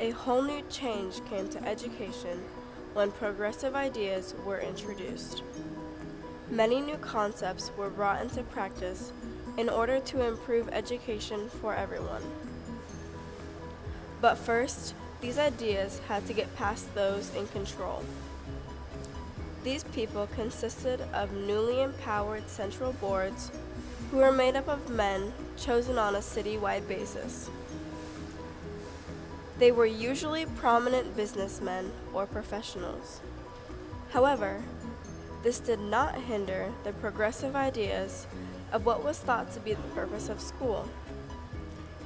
A whole new change came to education when progressive ideas were introduced. Many new concepts were brought into practice in order to improve education for everyone. But first, these ideas had to get past those in control. These people consisted of newly empowered central boards who were made up of men chosen on a citywide basis. They were usually prominent businessmen or professionals. However, this did not hinder the progressive ideas of what was thought to be the purpose of school.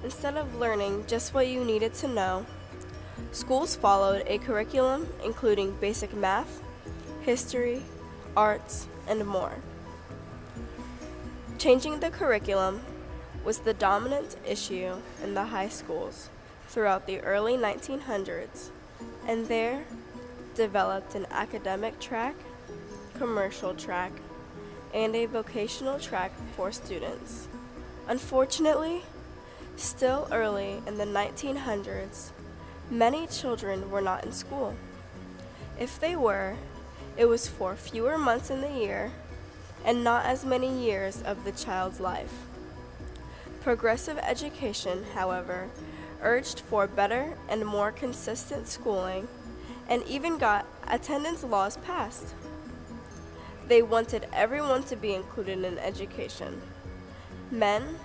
Instead of learning just what you needed to know, schools followed a curriculum including basic math, history, arts, and more. Changing the curriculum was the dominant issue in the high schools throughout the early 1900s, and there developed an academic track, commercial track, and a vocational track for students. Unfortunately, still early in the 1900s, many children were not in school. If they were, it was for fewer months in the year and not as many years of the child's life. Progressive education, however, urged for better and more consistent schooling and even got attendance laws passed. They wanted everyone to be included in education. Men,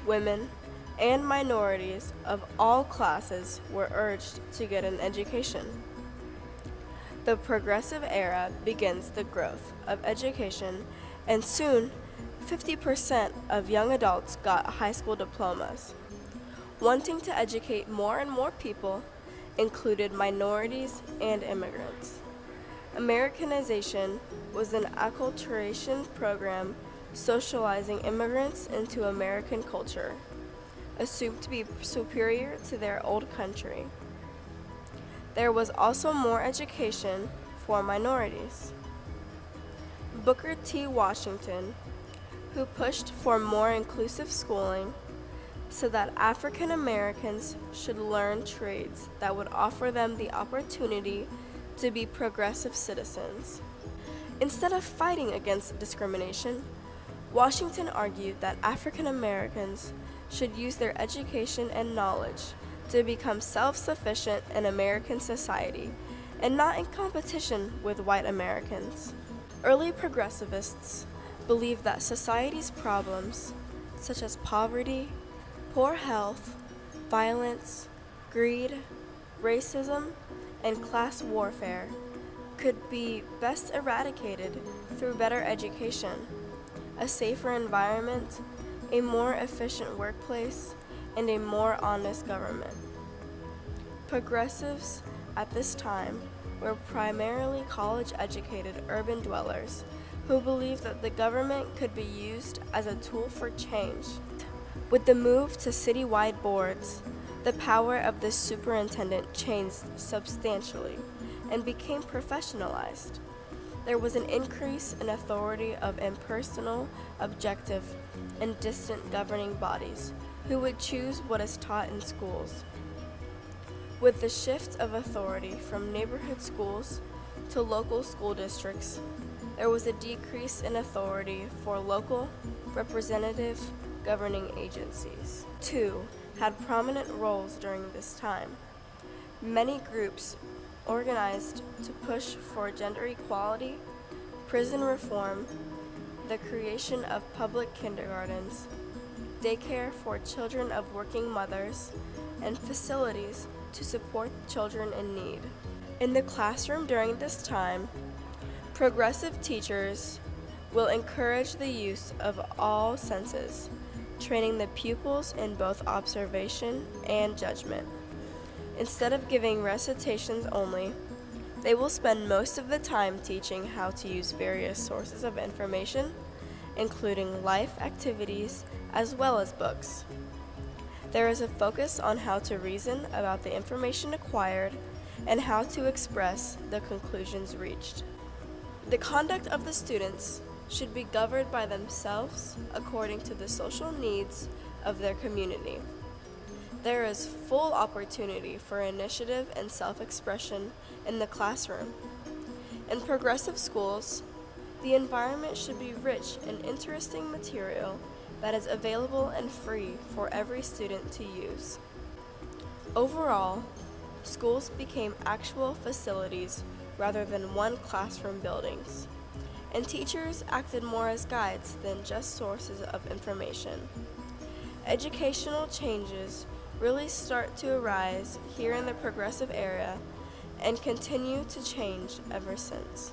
women, and minorities of all classes were urged to get an education. The progressive era begins the growth of education, and soon 50% of young adults got high school diplomas. Wanting to educate more and more people included minorities and immigrants. Americanization was an acculturation program socializing immigrants into American culture, assumed to be superior to their old country. There was also more education for minorities. Booker T. Washington, who pushed for more inclusive schooling so that African Americans should learn trades that would offer them the opportunity to be progressive citizens. Instead of fighting against discrimination, Washington argued that African Americans should use their education and knowledge to become self-sufficient in American society and not in competition with white Americans. Early progressivists believed that society's problems, such as poverty, poor health, violence, greed, racism, and class warfare, could be best eradicated through better education, a safer environment, a more efficient workplace, and a more honest government. Progressives at this time were primarily college-educated urban dwellers who believed that the government could be used as a tool for change. With the move to citywide boards, the power of the superintendent changed substantially and became professionalized. There was an increase in authority of impersonal, objective, and distant governing bodies who would choose what is taught in schools. With the shift of authority from neighborhood schools to local school districts, there was a decrease in authority for local, representative governing agencies. Two had prominent roles during this time. Many groups organized to push for gender equality, prison reform, the creation of public kindergartens, daycare for children of working mothers, and facilities to support children in need. In the classroom during this time, progressive teachers will encourage the use of all senses, training the pupils in both observation and judgment. Instead of giving recitations only, they will spend most of the time teaching how to use various sources of information, including life activities as well as books. There is a focus on how to reason about the information acquired and how to express the conclusions reached. The conduct of the students should be governed by themselves according to the social needs of their community. There is full opportunity for initiative and self-expression in the classroom. In progressive schools, the environment should be rich in interesting material that is available and free for every student to use. Overall, schools became actual facilities rather than one classroom buildings, and teachers acted more as guides than just sources of information. Educational changes really start to arise here in the progressive era and continue to change ever since.